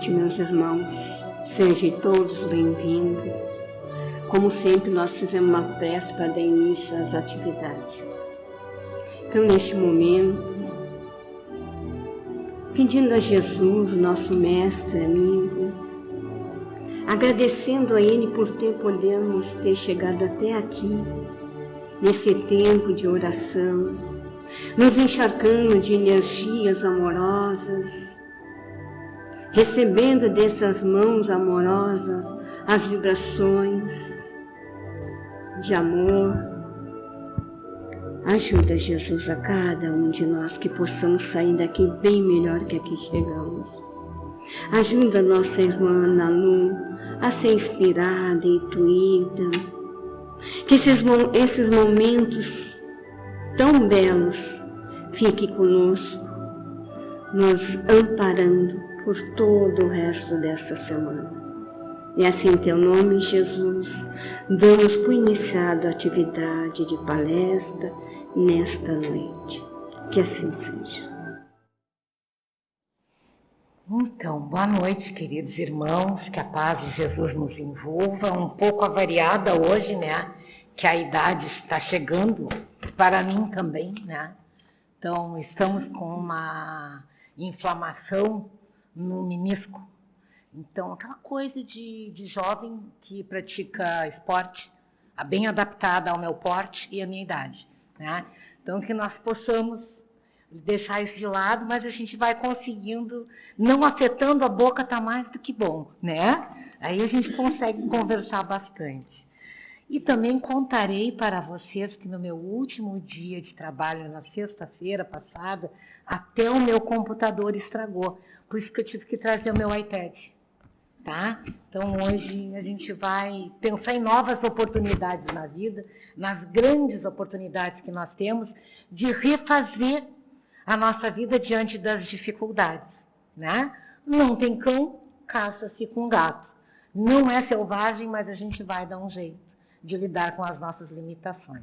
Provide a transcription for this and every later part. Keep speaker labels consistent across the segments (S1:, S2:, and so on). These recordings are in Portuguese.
S1: noite, meus irmãos. Sejam todos bem-vindos. Como sempre, nós fizemos uma prece para dar início às atividades. Então, neste momento, pedindo a Jesus, nosso mestre, amigo, agradecendo a Ele por podermos ter chegado até aqui, nesse tempo de oração, nos encharcando de energias amorosas, recebendo dessas mãos amorosas as vibrações de amor. Ajuda, Jesus, a cada um de nós que possamos sair daqui bem melhor que aqui chegamos. Ajuda a nossa irmã Ana Lu a ser inspirada, intuída, que esses momentos tão belos fiquem conosco, nos amparando por todo o resto desta semana. E assim, em teu nome, Jesus, damos por iniciado a atividade de palestra nesta noite. Que assim seja.
S2: Então, boa noite, queridos irmãos, que a paz de Jesus nos envolva, um pouco avariada hoje, né, que a idade está chegando, para mim também, né, então estamos com uma inflamação no menisco, então aquela coisa de jovem que pratica esporte, bem adaptada ao meu porte e à minha idade, né, então que nós possamos deixar isso de lado, mas a gente vai conseguindo, não afetando a boca, tá mais do que bom, né? Aí a gente consegue conversar bastante. E também contarei para vocês que no meu último dia de trabalho, na sexta-feira passada, até o meu computador estragou, por isso que eu tive que trazer o meu iPad, tá? Então hoje a gente vai pensar em novas oportunidades na vida, nas grandes oportunidades que nós temos de refazer a nossa vida diante das dificuldades, né? Não tem cão, caça-se com gato. Não é selvagem, mas a gente vai dar um jeito de lidar com as nossas limitações.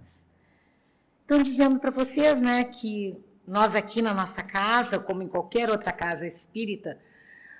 S2: Então, dizendo para vocês, né, que nós aqui na nossa casa, como em qualquer outra casa espírita,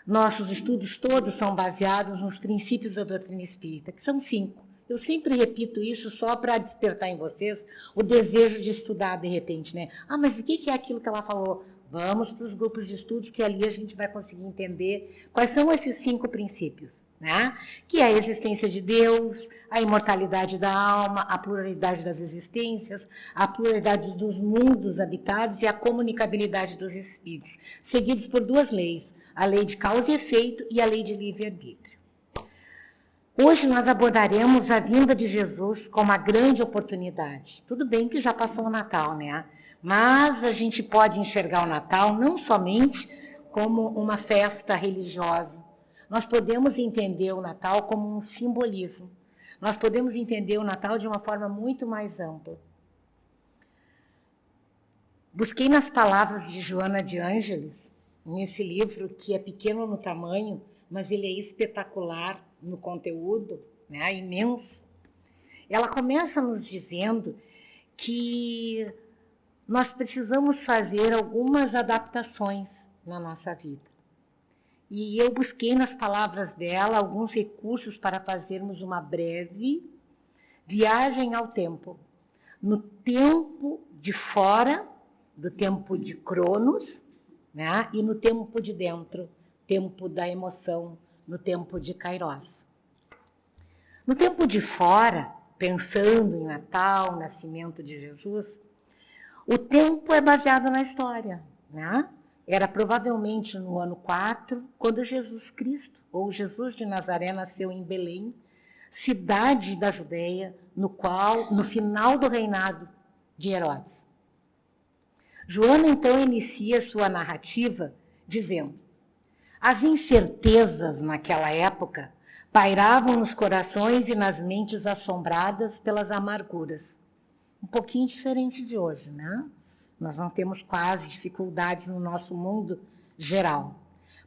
S2: nossos estudos todos são baseados nos princípios da doutrina espírita, que são 5. Eu sempre repito isso só para despertar em vocês o desejo de estudar de repente, né? Mas o que é aquilo que ela falou? Vamos para os grupos de estudos, que ali a gente vai conseguir entender quais são esses 5 princípios, né? Que é a existência de Deus, a imortalidade da alma, a pluralidade das existências, a pluralidade dos mundos habitados e a comunicabilidade dos espíritos, seguidos por 2 leis, a lei de causa e efeito e a lei de livre-arbítrio. Hoje nós abordaremos a vinda de Jesus como uma grande oportunidade. Tudo bem que já passou o Natal, né? Mas a gente pode enxergar o Natal não somente como uma festa religiosa. Nós podemos entender o Natal como um simbolismo. Nós podemos entender o Natal de uma forma muito mais ampla. Busquei nas palavras de Joana de Ângeles, nesse livro que é pequeno no tamanho, mas ele é espetacular no conteúdo, né, imenso. Ela começa nos dizendo que nós precisamos fazer algumas adaptações na nossa vida. E eu busquei nas palavras dela alguns recursos para fazermos uma breve viagem ao tempo. No tempo de fora, do tempo de Cronos, né, e no tempo de dentro, tempo da emoção, no tempo de Kairos. No tempo de fora, pensando em Natal, nascimento de Jesus, o tempo é baseado na história, né? Era provavelmente no ano 4, quando Jesus Cristo, ou Jesus de Nazaré, nasceu em Belém, cidade da Judeia, no final do reinado de Herodes. Joana, então, inicia sua narrativa dizendo: as incertezas naquela época pairavam nos corações e nas mentes assombradas pelas amarguras. Um pouquinho diferente de hoje, né? Nós não temos quase dificuldades no nosso mundo geral.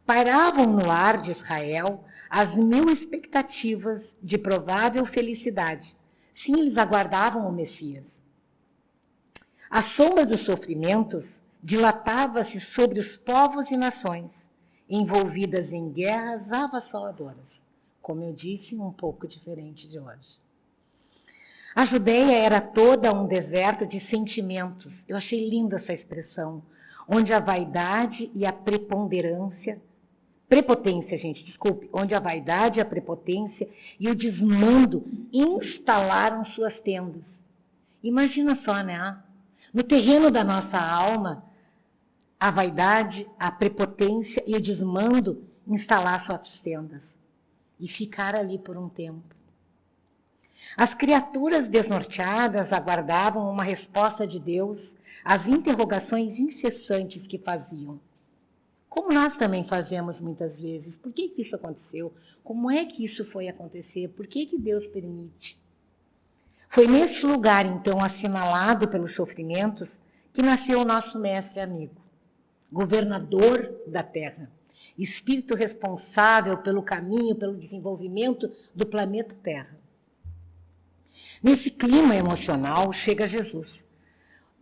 S2: Pairavam no ar de Israel as 1000 expectativas de provável felicidade. Sim, eles aguardavam o Messias. A sombra dos sofrimentos dilatava-se sobre os povos e nações, envolvidas em guerras avassaladoras. Como eu disse, um pouco diferente de hoje. A Judéia era toda um deserto de sentimentos. Eu achei linda essa expressão, onde a vaidade e a prepotência, onde a vaidade, a prepotência e o desmando instalaram suas tendas. Imagina só, né? No terreno da nossa alma, a vaidade, a prepotência e o desmando instalar suas tendas e ficar ali por um tempo. As criaturas desnorteadas aguardavam uma resposta de Deus às interrogações incessantes que faziam. Como nós também fazemos muitas vezes. Por que isso aconteceu? Como é que isso foi acontecer? Por que Deus permite? Foi neste lugar, então, assinalado pelos sofrimentos, que nasceu o nosso mestre amigo, governador da Terra, espírito responsável pelo caminho, pelo desenvolvimento do planeta Terra. Nesse clima emocional chega Jesus,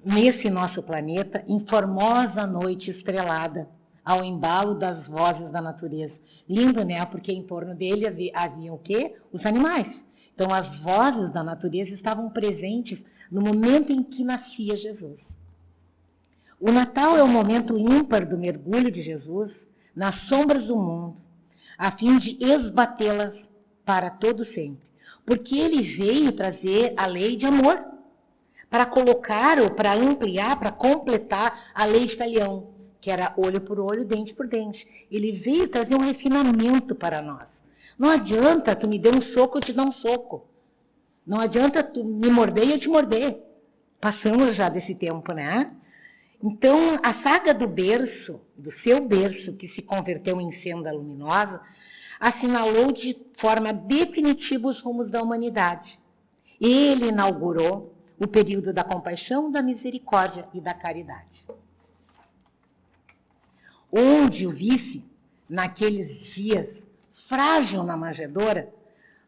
S2: nesse nosso planeta, em formosa noite estrelada, ao embalo das vozes da natureza. Lindo, né? Porque em torno dele havia o quê? Os animais. Então, as vozes da natureza estavam presentes no momento em que nascia Jesus. O Natal é o momento ímpar do mergulho de Jesus nas sombras do mundo, a fim de esbatê-las para todo sempre. Porque ele veio trazer a lei de amor, para colocar ou para ampliar, para completar a lei de Talião, que era olho por olho, dente por dente. Ele veio trazer um refinamento para nós. Não adianta tu me dar um soco, eu te dar um soco. Não adianta tu me morder e eu te morder. Passamos já desse tempo, né? Então, a saga do berço, do seu berço, que se converteu em senda luminosa, assinalou de forma definitiva os rumos da humanidade. Ele inaugurou o período da compaixão, da misericórdia e da caridade. Onde o visse, naqueles dias, frágil na manjedoura,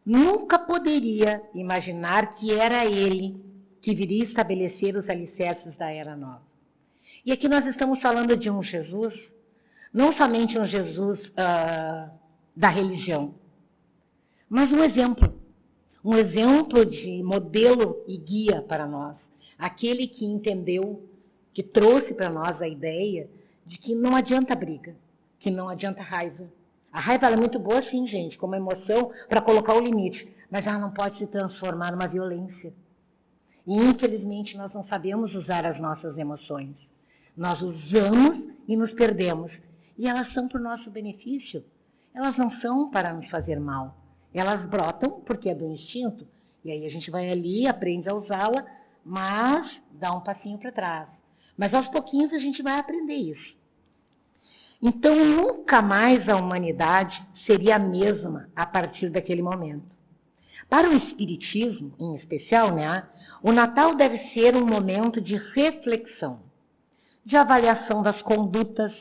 S2: nunca poderia imaginar que era ele que viria estabelecer os alicerces da Era Nova. E aqui nós estamos falando de um Jesus, não somente um Jesus da religião, mas um exemplo de modelo e guia para nós. Aquele que entendeu, que trouxe para nós a ideia de que não adianta briga, que não adianta raiva. A raiva é muito boa, sim, gente, como emoção para colocar o limite, mas ela não pode se transformar numa violência. E, infelizmente, nós não sabemos usar as nossas emoções. Nós usamos e nos perdemos. E elas são para o nosso benefício. Elas não são para nos fazer mal. Elas brotam porque é do instinto. E aí a gente vai ali, aprende a usá-la, mas dá um passinho para trás. Mas aos pouquinhos a gente vai aprender isso. Então, nunca mais a humanidade seria a mesma a partir daquele momento. Para o Espiritismo, em especial, né, o Natal deve ser um momento de reflexão, de avaliação das condutas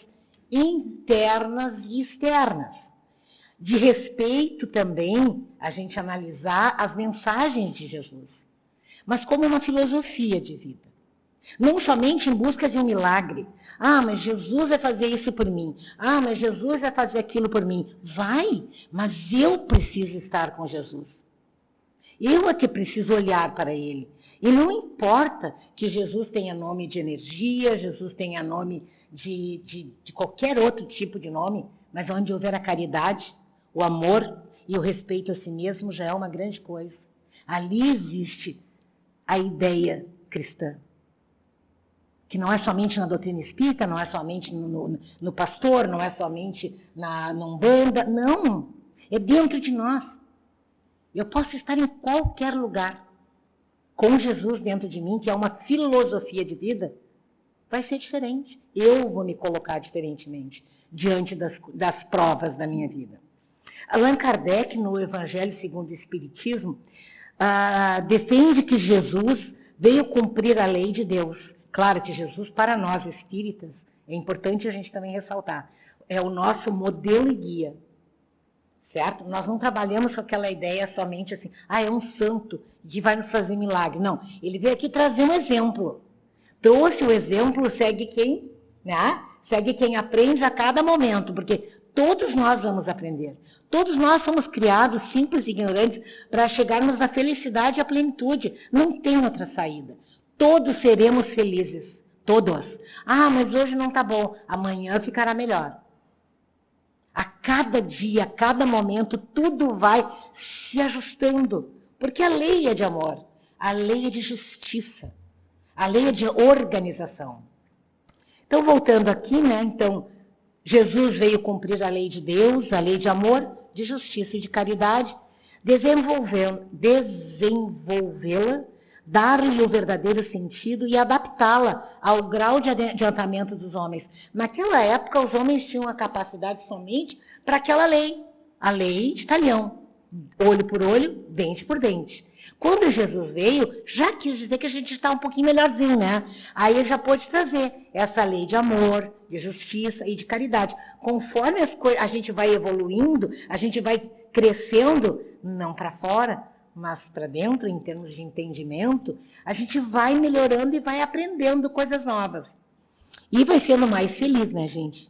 S2: internas e externas, de respeito também a gente analisar as mensagens de Jesus, mas como uma filosofia de vida. Não somente em busca de um milagre. Ah, mas Jesus vai fazer isso por mim. Ah, mas Jesus vai fazer aquilo por mim. Vai, mas eu preciso estar com Jesus. Eu é que preciso olhar para Ele. E não importa que Jesus tenha nome de energia, Jesus tenha nome de qualquer outro tipo de nome, mas onde houver a caridade, o amor e o respeito a si mesmo já é uma grande coisa. Ali existe a ideia cristã. Que não é somente na doutrina espírita, não é somente no pastor, não é somente na Umbanda, não, é dentro de nós. Eu posso estar em qualquer lugar, com Jesus dentro de mim, que é uma filosofia de vida, vai ser diferente. Eu vou me colocar diferentemente diante das provas da minha vida. Allan Kardec, no Evangelho segundo o Espiritismo, defende que Jesus veio cumprir a lei de Deus. Claro que Jesus, para nós espíritas, é importante a gente também ressaltar, é o nosso modelo e guia, certo? Nós não trabalhamos com aquela ideia somente assim, é um santo que vai nos fazer milagre. Não, ele veio aqui trazer um exemplo. Trouxe o exemplo, segue quem, né? Segue quem aprende a cada momento, porque Todos nós vamos aprender. Todos nós somos criados simples e ignorantes para chegarmos à felicidade e à plenitude. Não tem outra saída. Todos seremos felizes. Todos. Ah, mas hoje não está bom. Amanhã ficará melhor. A cada dia, a cada momento, tudo vai se ajustando. Porque a lei é de amor. A lei é de justiça. A lei é de organização. Então, voltando aqui, né? Então, Jesus veio cumprir a lei de Deus, a lei de amor, de justiça e de caridade, desenvolvê-la, dar-lhe o verdadeiro sentido e adaptá-la ao grau de adiantamento dos homens. Naquela época, os homens tinham a capacidade somente para aquela lei, a lei de talião, olho por olho, dente por dente. Quando Jesus veio, já quis dizer que a gente está um pouquinho melhorzinho, né? Aí ele já pôde trazer essa lei de amor, de justiça e de caridade. Conforme a gente vai evoluindo, a gente vai crescendo, não para fora, mas para dentro, em termos de entendimento, a gente vai melhorando e vai aprendendo coisas novas. E vai sendo mais feliz, né, gente?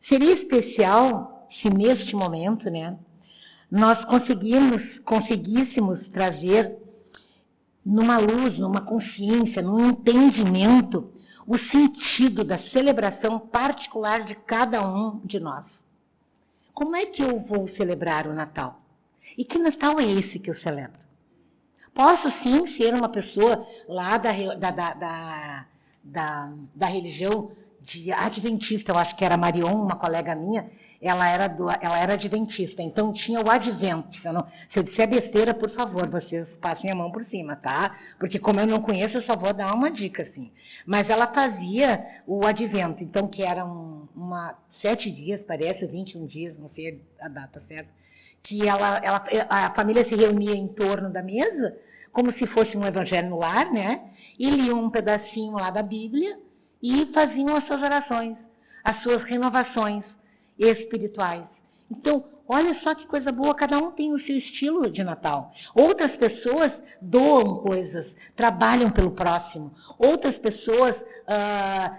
S2: Seria especial se neste momento, né, nós conseguíssemos trazer numa luz, numa consciência, num entendimento, o sentido da celebração particular de cada um de nós. Como é que eu vou celebrar o Natal? E que Natal é esse que eu celebro? Posso sim ser uma pessoa lá da religião de adventista, eu acho que era Marion, uma colega minha, ela era adventista, então tinha o advento. Se eu disser besteira, por favor, vocês passem a mão por cima, tá? Porque como eu não conheço, eu só vou dar uma dica, assim. Mas ela fazia o advento, então que era 7 dias, parece, 21 dias, não sei a data certa, que a família se reunia em torno da mesa, como se fosse um evangelho no lar, né? E liam um pedacinho lá da Bíblia e faziam as suas orações, as suas renovações espirituais. Então, olha só que coisa boa, cada um tem o seu estilo de Natal. Outras pessoas doam coisas, trabalham pelo próximo. Outras pessoas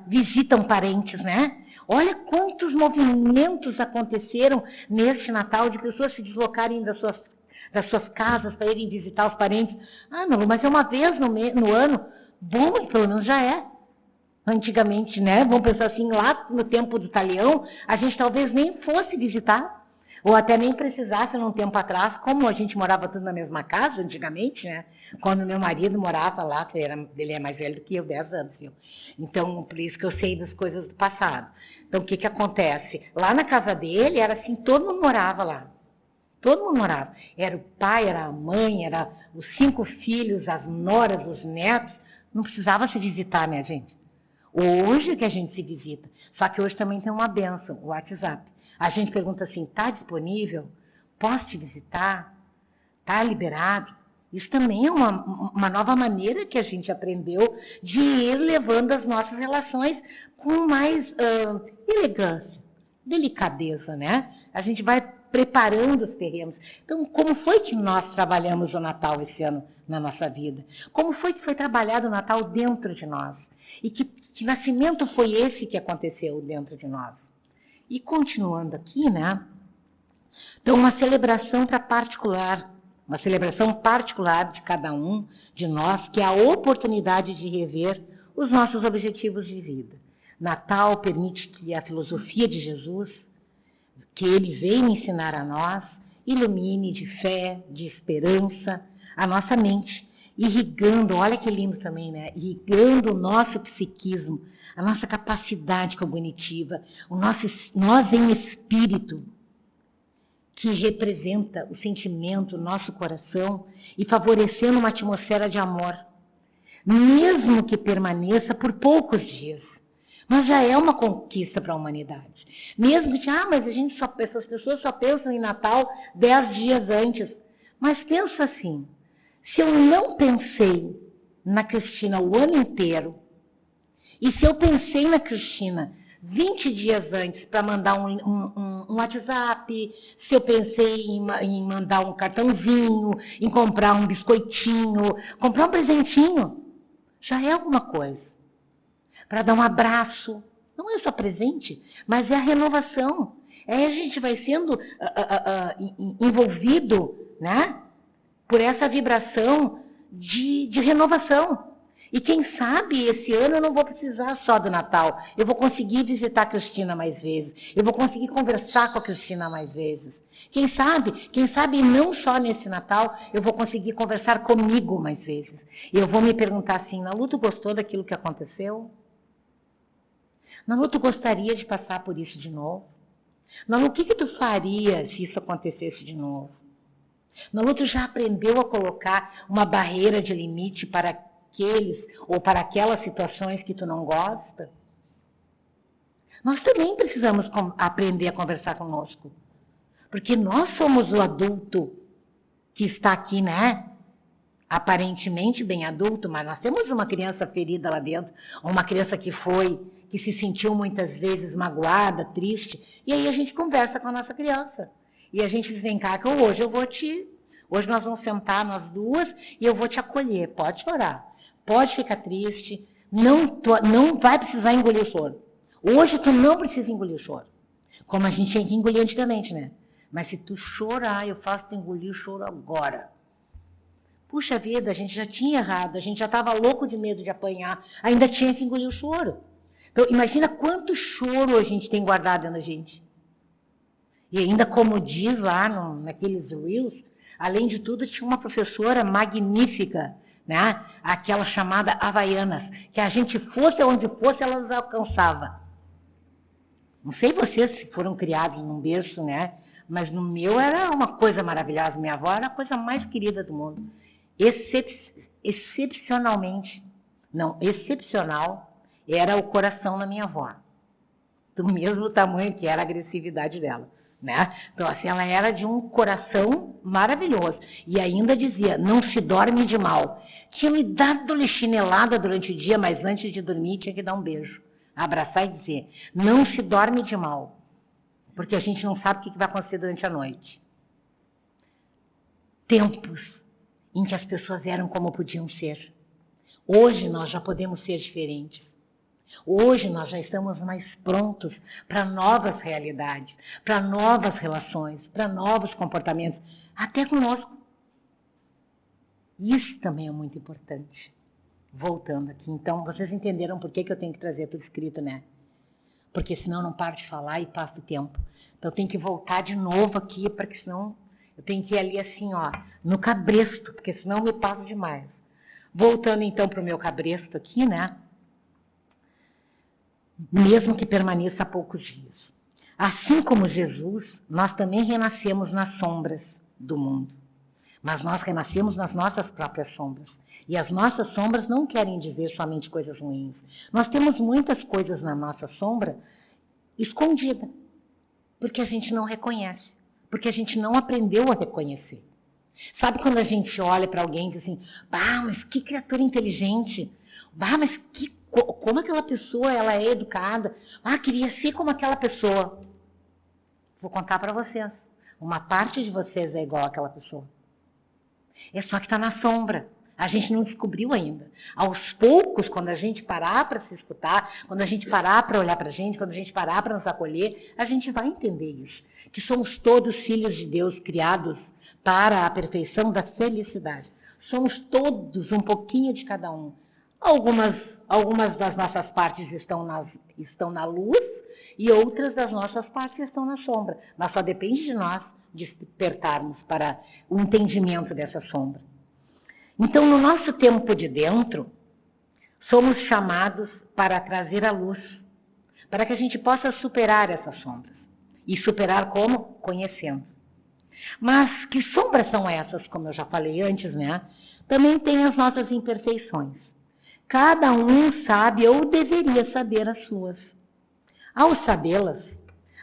S2: visitam parentes, né? Olha quantos movimentos aconteceram neste Natal de pessoas se deslocarem das suas casas para irem visitar os parentes. Ah, não, mas é uma vez no ano. Bom, pelo menos já é. Antigamente, né? Vamos pensar assim, lá no tempo do Talião, a gente talvez nem fosse visitar, ou até nem precisasse num tempo atrás, como a gente morava tudo na mesma casa, antigamente, né? Quando meu marido morava lá, ele é mais velho do que eu, 10 anos, viu? Então, por isso que eu sei das coisas do passado. Então, o que acontece? Lá na casa dele, era assim, todo mundo morava lá. Todo mundo morava. Era o pai, era a mãe, era os 5 filhos, as noras, os netos. Não precisava se visitar, né, gente? Hoje que a gente se visita. Só que hoje também tem uma bênção, o WhatsApp. A gente pergunta assim, está disponível? Posso te visitar? Está liberado? Isso também é uma nova maneira que a gente aprendeu de ir levando as nossas relações com mais elegância, delicadeza, né? A gente vai preparando os terrenos. Então, como foi que nós trabalhamos o Natal esse ano na nossa vida? Como foi que foi trabalhado o Natal dentro de nós? E que nascimento foi esse que aconteceu dentro de nós? E continuando aqui, né? Então, uma celebração particular de cada um de nós, que é a oportunidade de rever os nossos objetivos de vida. Natal permite que a filosofia de Jesus, que ele veio ensinar a nós, ilumine de fé, de esperança, a nossa mente, irrigando, olha que lindo também, né? Irrigando o nosso psiquismo, a nossa capacidade cognitiva, nós em espírito, que representa o sentimento, o nosso coração, e favorecendo uma atmosfera de amor, mesmo que permaneça por poucos dias. Mas já é uma conquista para a humanidade. Mesmo que, mas essas pessoas só pensam em Natal 10 dias antes. Mas pensa assim, se eu não pensei na Cristina o ano inteiro, e se eu pensei na Cristina 20 dias antes para mandar um WhatsApp, se eu pensei em mandar um cartãozinho, em comprar um biscoitinho, comprar um presentinho, já é alguma coisa. Para dar um abraço, não é só presente, mas é a renovação, Aí a gente vai sendo envolvido, né, por essa vibração de renovação. E quem sabe esse ano eu não vou precisar só do Natal. Eu vou conseguir visitar a Cristina mais vezes. Eu vou conseguir conversar com a Cristina mais vezes. Quem sabe não só nesse Natal, eu vou conseguir conversar comigo mais vezes. E eu vou me perguntar assim, Nalu, tu gostou daquilo que aconteceu? Nalu, tu gostaria de passar por isso de novo? Nalu, o que tu faria se isso acontecesse de novo? Nalu, tu já aprendeu a colocar uma barreira de limite para aqueles ou para aquelas situações que tu não gosta? Nós também precisamos aprender a conversar conosco. Porque nós somos o adulto que está aqui, né? Aparentemente bem adulto, mas nós temos uma criança ferida lá dentro, uma criança que se sentiu muitas vezes magoada, triste, e aí a gente conversa com a nossa criança. E a gente diz, vem cá, que hoje nós vamos sentar nós duas e eu vou te acolher, pode chorar, pode ficar triste, não vai precisar engolir o choro. Hoje tu não precisa engolir o choro, como a gente tinha que engolir antigamente, né? Mas se tu chorar, eu faço tu engolir o choro agora. Puxa vida, a gente já tinha errado, a gente já estava louco de medo de apanhar, ainda tinha que engolir o choro. Então, imagina quanto choro a gente tem guardado dentro da gente. E ainda, como diz lá naqueles Reels, além de tudo, tinha uma professora magnífica, né? Aquela chamada Havaianas, que a gente fosse onde fosse, ela nos alcançava. Não sei vocês se foram criados num berço, né? Mas no meu era uma coisa maravilhosa. Minha avó era a coisa mais querida do mundo. Excepcional era o coração da minha avó. Do mesmo tamanho que era a agressividade dela, né? Então, assim, ela era de um coração maravilhoso. E ainda dizia, não se dorme de mal. Tinha me dado chinelada durante o dia, mas antes de dormir tinha que dar um beijo. Abraçar e dizer, não se dorme de mal. Porque a gente não sabe o que vai acontecer durante a noite. Tempos em que as pessoas eram como podiam ser. Hoje nós já podemos ser diferentes. Hoje nós já estamos mais prontos para novas realidades, para novas relações, para novos comportamentos, até conosco. Isso também é muito importante. Voltando aqui, então, vocês entenderam por que eu tenho que trazer tudo escrito, né? Porque senão eu não paro de falar e passo o tempo. Então eu tenho que voltar de novo aqui, porque senão eu tenho que ir ali assim, ó, no cabresto, porque senão eu me passo demais. Voltando então para o meu cabresto aqui, né? Mesmo que permaneça há poucos dias. Assim como Jesus, nós também renascemos nas sombras do mundo. Mas nós renascemos nas nossas próprias sombras. E as nossas sombras não querem dizer somente coisas ruins. Nós temos muitas coisas na nossa sombra escondida, porque a gente não reconhece, porque a gente não aprendeu a reconhecer. Sabe quando a gente olha para alguém e diz assim, mas que criatura inteligente, mas como aquela pessoa ela é educada, queria ser como aquela pessoa. Vou contar para vocês, uma parte de vocês é igual àquela pessoa. É só que está na sombra. A gente não descobriu ainda. Aos poucos, quando a gente parar para se escutar, quando a gente parar para olhar para a gente, quando a gente parar para nos acolher, a gente vai entender isso. Que somos todos filhos de Deus criados para a perfeição da felicidade. Somos todos um pouquinho de cada um. Algumas das nossas partes estão na luz e outras das nossas partes estão na sombra. Mas só depende de nós despertarmos para o entendimento dessa sombra. Então, no nosso tempo de dentro, somos chamados para trazer a luz, para que a gente possa superar essas sombras. E superar como? Conhecendo. Mas que sombras são essas, como eu já falei antes, né? Também tem as nossas imperfeições. Cada um sabe ou deveria saber as suas. Ao sabê-las,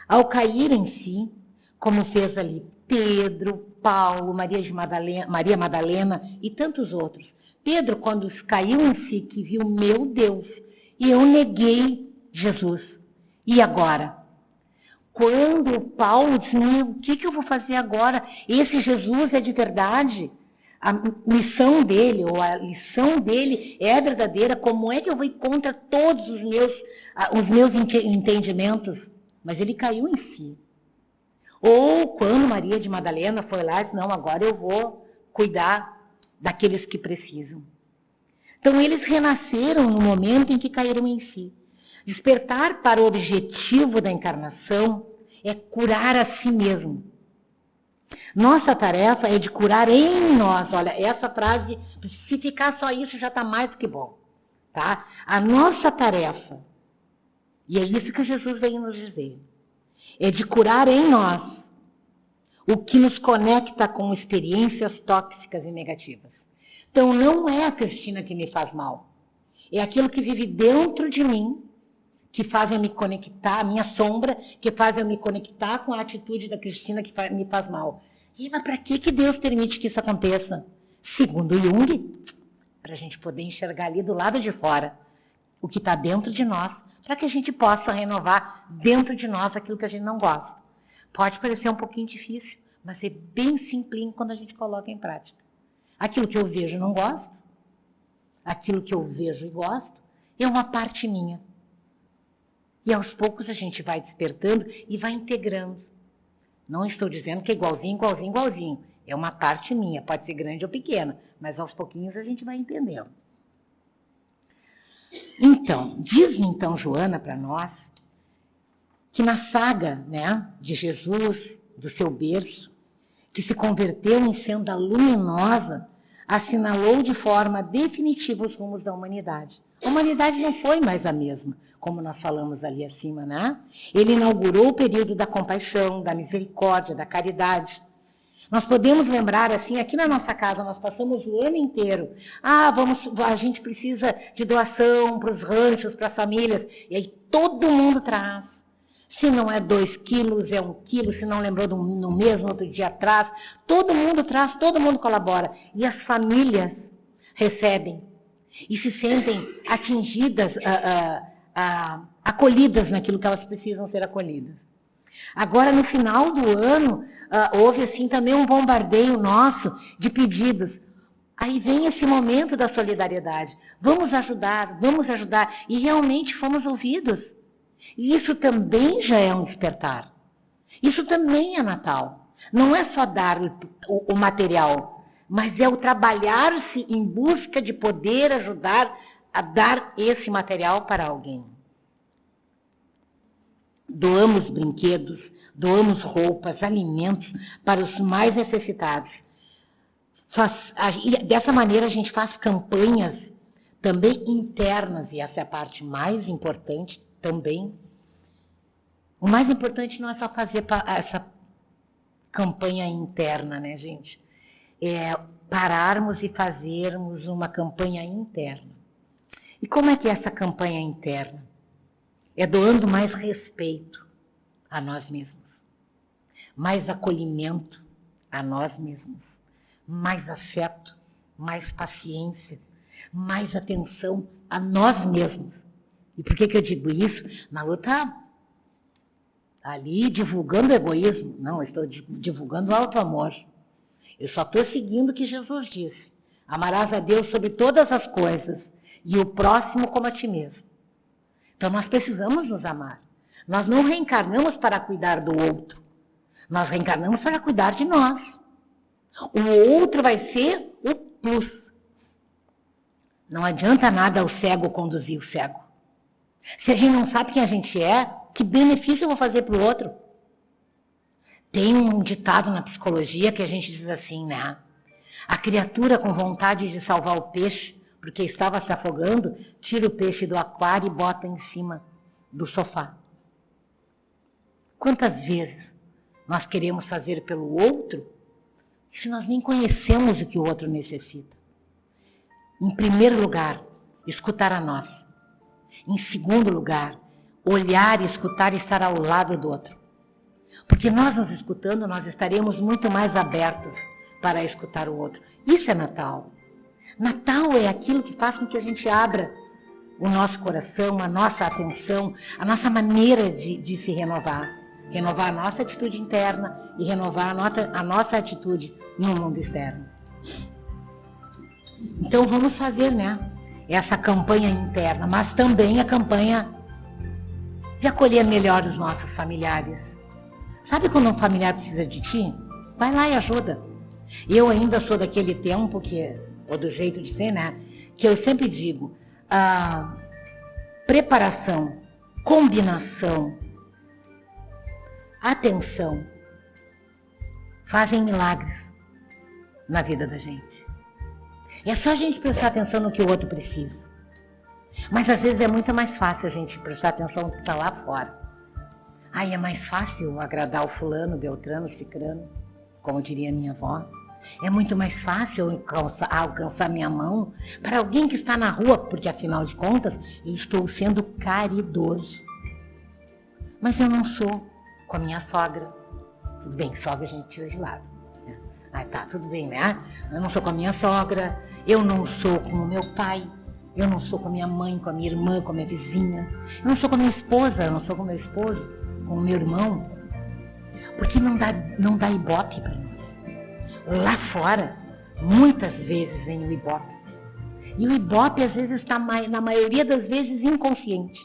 S2: ao cair em si, como fez ali Pedro, Paulo, Maria Madalena e tantos outros. Pedro, quando caiu em si, que viu, meu Deus, e eu neguei Jesus. E agora? Quando Paulo disse, o que eu vou fazer agora? Esse Jesus é de verdade? A missão dele, ou a lição dele é verdadeira? Como é que eu vou ir contra todos os meus entendimentos? Mas ele caiu em si. Ou quando Maria de Madalena foi lá e disse, não, agora eu vou cuidar daqueles que precisam. Então, eles renasceram no momento em que caíram em si. Despertar para o objetivo da encarnação é curar a si mesmo. Nossa tarefa é de curar em nós. Olha, essa frase, se ficar só isso, já está mais do que bom. Tá? A nossa tarefa, e é isso que Jesus veio nos dizer, é de curar em nós o que nos conecta com experiências tóxicas e negativas. Então, não é a Cristina que me faz mal. É aquilo que vive dentro de mim, que faz eu me conectar, a minha sombra, que faz eu me conectar com a atitude da Cristina que me faz mal. E mas para que Deus permite que isso aconteça? Segundo Jung, para a gente poder enxergar ali do lado de fora o que está dentro de nós, para que a gente possa renovar dentro de nós aquilo que a gente não gosta. Pode parecer um pouquinho difícil, mas é bem simplinho quando a gente coloca em prática. Aquilo que eu vejo e não gosto, aquilo que eu vejo e gosto, é uma parte minha. E aos poucos a gente vai despertando e vai integrando. Não estou dizendo que é igualzinho, igualzinho, igualzinho. É uma parte minha, pode ser grande ou pequena, mas aos pouquinhos a gente vai entendendo. Então, diz então Joana para nós, que na saga, né, de Jesus, do seu berço, que se converteu em senda luminosa, assinalou de forma definitiva os rumos da humanidade. A humanidade não foi mais a mesma, como nós falamos ali acima, né? Ele inaugurou o período da compaixão, da misericórdia, da caridade. Nós podemos lembrar, assim, aqui na nossa casa, nós passamos o ano inteiro. A gente precisa de doação para os ranchos, para as famílias. E aí todo mundo traz. Se não é 2 quilos, é 1 quilo. Se não lembrou no mesmo outro dia atrás. Todo mundo traz, todo mundo colabora. E as famílias recebem. E se sentem atingidas, acolhidas naquilo que elas precisam ser acolhidas. Agora, no final do ano, houve assim também um bombardeio nosso de pedidos. Aí vem esse momento da solidariedade. Vamos ajudar. E realmente fomos ouvidos. E isso também já é um despertar. Isso também é Natal. Não é só dar o material, mas é o trabalhar-se em busca de poder ajudar a dar esse material para alguém. Doamos brinquedos, doamos roupas, alimentos para os mais necessitados. Dessa maneira a gente faz campanhas também internas, e essa é a parte mais importante também. O mais importante não é só fazer essa campanha interna, né, gente? É pararmos e fazermos uma campanha interna. E como é que é essa campanha interna? É doando mais respeito a nós mesmos, mais acolhimento a nós mesmos, mais afeto, mais paciência, mais atenção a nós mesmos. E por que eu digo isso? Na luta ali divulgando egoísmo. Não, eu estou divulgando auto-amor. Eu só estou seguindo o que Jesus disse. Amarás a Deus sobre todas as coisas e o próximo como a ti mesmo. Então nós precisamos nos amar. Nós não reencarnamos para cuidar do outro. Nós reencarnamos para cuidar de nós. O outro vai ser o plus. Não adianta nada o cego conduzir o cego. Se a gente não sabe quem a gente é, que benefício eu vou fazer para o outro? Tem um ditado na psicologia que a gente diz assim, né? A criatura com vontade de salvar o peixe, porque estava se afogando, tira o peixe do aquário e bota em cima do sofá. Quantas vezes nós queremos fazer pelo outro se nós nem conhecemos o que o outro necessita? Em primeiro lugar, escutar a nós. Em segundo lugar, olhar, escutar e estar ao lado do outro. Porque nós nos escutando, nós estaremos muito mais abertos para escutar o outro. Isso é Natal. Natal é aquilo que faz com que a gente abra o nosso coração, a nossa atenção, a nossa maneira de se renovar. Renovar a nossa atitude interna e renovar a nossa atitude no mundo externo. Então vamos fazer, né, essa campanha interna, mas também a campanha de acolher melhor os nossos familiares. Sabe quando um familiar precisa de ti? Vai lá e ajuda. Eu ainda sou daquele tempo, ou do jeito de ser, né? Que eu sempre digo, preparação, combinação, atenção, fazem milagres na vida da gente. É só a gente prestar atenção no que o outro precisa. Mas às vezes é muito mais fácil a gente prestar atenção no que está lá fora. Aí é mais fácil agradar o fulano, beltrano, cicrano, como diria minha avó. É muito mais fácil alcançar minha mão para alguém que está na rua, porque afinal de contas eu estou sendo caridoso. Mas eu não sou com a minha sogra. Tudo bem, sogra a gente tira de lado. Ah, tá, tudo bem, né? Eu não sou com a minha sogra, eu não sou com o meu pai, eu não sou com a minha mãe, com a minha irmã, com a minha vizinha, eu não sou com a minha esposa, eu não sou com o meu esposo, com o meu irmão, porque não dá ibope para nós. Lá fora, muitas vezes vem o ibope. E o ibope às vezes está, na maioria das vezes, inconsciente.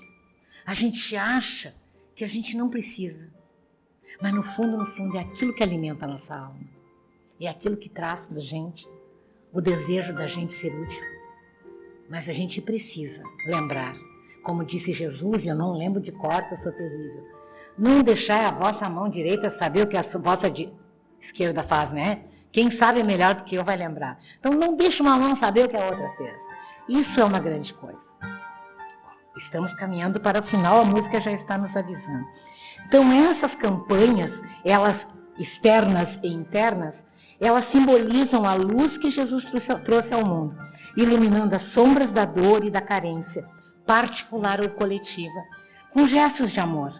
S2: A gente acha que a gente não precisa, mas no fundo é aquilo que alimenta a nossa alma. É aquilo que traz da gente o desejo da gente ser útil. Mas a gente precisa lembrar, como disse Jesus, e eu não lembro de cor, eu sou terrível, não deixar a vossa mão direita saber o que a vossa esquerda faz, né? Quem sabe melhor do que eu vai lembrar. Então não deixe uma mão saber o que a outra fez. Isso é uma grande coisa. Estamos caminhando para o final, a música já está nos avisando. Então essas campanhas, elas externas e internas, elas simbolizam a luz que Jesus trouxe ao mundo, iluminando as sombras da dor e da carência, particular ou coletiva, com gestos de amor.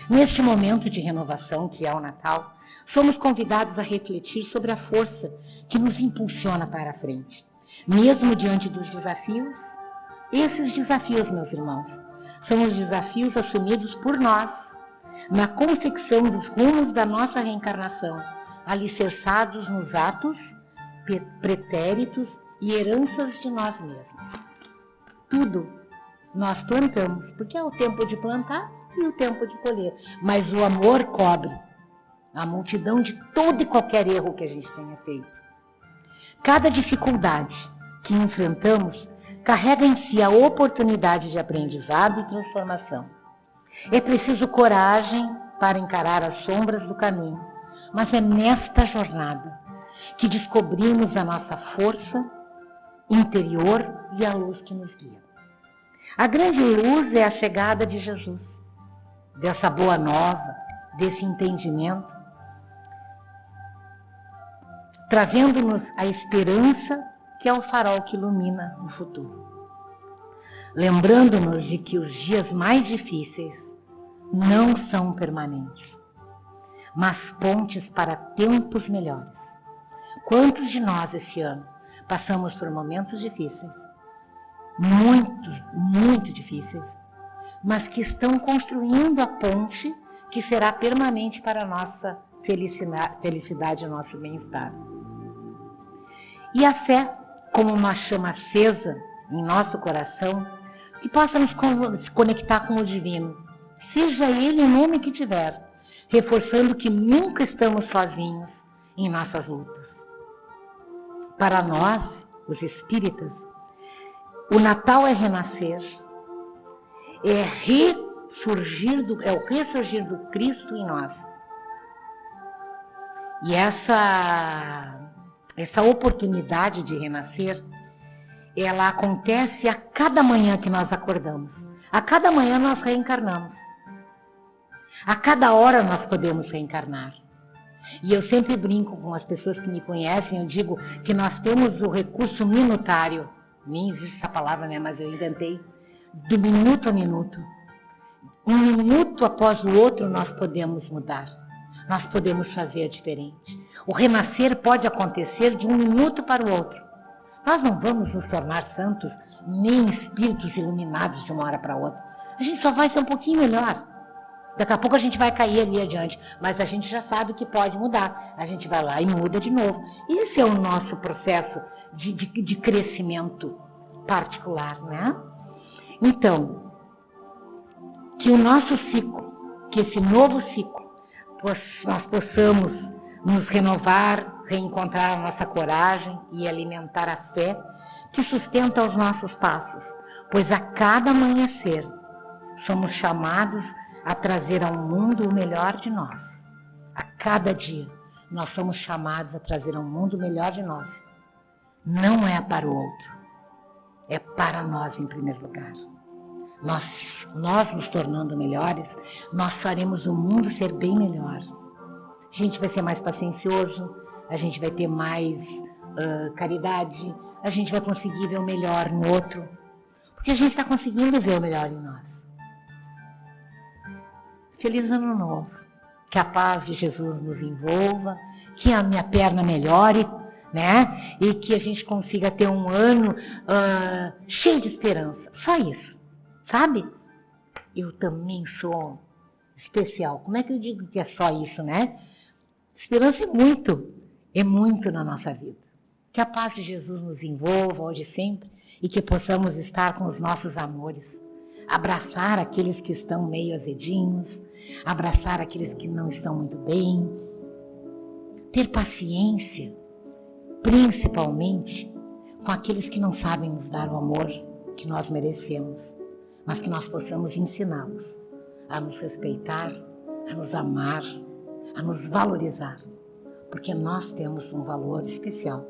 S2: Neste momento de renovação, que é o Natal, somos convidados a refletir sobre a força que nos impulsiona para a frente. Mesmo diante dos desafios, esses desafios, meus irmãos, são os desafios assumidos por nós, na concepção dos rumos da nossa reencarnação, alicerçados nos atos, pretéritos e heranças de nós mesmos. Tudo nós plantamos, porque é o tempo de plantar e o tempo de colher. Mas o amor cobre a multidão de todo e qualquer erro que a gente tenha feito. Cada dificuldade que enfrentamos carrega em si a oportunidade de aprendizado e transformação. É preciso coragem para encarar as sombras do caminho, mas é nesta jornada que descobrimos a nossa força interior e a luz que nos guia. A grande luz é a chegada de Jesus, dessa boa nova, desse entendimento, trazendo-nos a esperança que é o farol que ilumina o futuro. Lembrando-nos de que os dias mais difíceis não são permanentes, mas pontes para tempos melhores. Quantos de nós esse ano passamos por momentos difíceis, muito difíceis, mas que estão construindo a ponte que será permanente para a nossa felicidade e o nosso bem-estar. E a fé, como uma chama acesa em nosso coração, que possa nos conectar com o divino, seja ele o nome que tiver, reforçando que nunca estamos sozinhos em nossas lutas. Para nós, os espíritas, o Natal é renascer, é o ressurgir do Cristo em nós. E essa oportunidade de renascer, ela acontece a cada manhã que nós acordamos. A cada manhã nós reencarnamos. A cada hora nós podemos reencarnar. E eu sempre brinco com as pessoas que me conhecem, eu digo que nós temos o recurso minutário, nem existe essa palavra, né, mas eu inventei, do minuto a minuto. Um minuto após o outro nós podemos mudar, nós podemos fazer diferente. O renascer pode acontecer de um minuto para o outro. Nós não vamos nos tornar santos, nem espíritos iluminados de uma hora para outra. A gente só vai ser um pouquinho melhor. Daqui a pouco a gente vai cair ali adiante, mas a gente já sabe que pode mudar. A gente vai lá e muda de novo. Esse é o nosso processo de crescimento particular, né? Então, que o nosso ciclo, que esse novo ciclo, nós possamos nos renovar, reencontrar a nossa coragem e alimentar a fé que sustenta os nossos passos, pois a cada amanhecer somos chamados a trazer ao mundo o melhor de nós. A cada dia nós somos chamados a trazer ao mundo o melhor de nós. Não é para o outro, é para nós em primeiro lugar. Nós nos tornando melhores, nós faremos o mundo ser bem melhor. A gente vai ser mais paciencioso, a gente vai ter mais caridade, a gente vai conseguir ver o melhor no outro, porque a gente está conseguindo ver o melhor em nós. Feliz Ano Novo, que a paz de Jesus nos envolva, que a minha perna melhore, né? E que a gente consiga ter um ano cheio de esperança. Só isso, sabe? Eu também sou especial. Como é que eu digo que é só isso, né? Esperança é muito na nossa vida. Que a paz de Jesus nos envolva hoje e sempre e que possamos estar com os nossos amores. Abraçar aqueles que estão meio azedinhos, abraçar aqueles que não estão muito bem. Ter paciência, principalmente com aqueles que não sabem nos dar o amor que nós merecemos, mas que nós possamos ensiná-los a nos respeitar, a nos amar, a nos valorizar, porque nós temos um valor especial.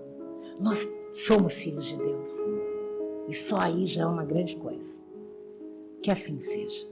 S2: Nós somos filhos de Deus e só aí já é uma grande coisa. Que assim seja.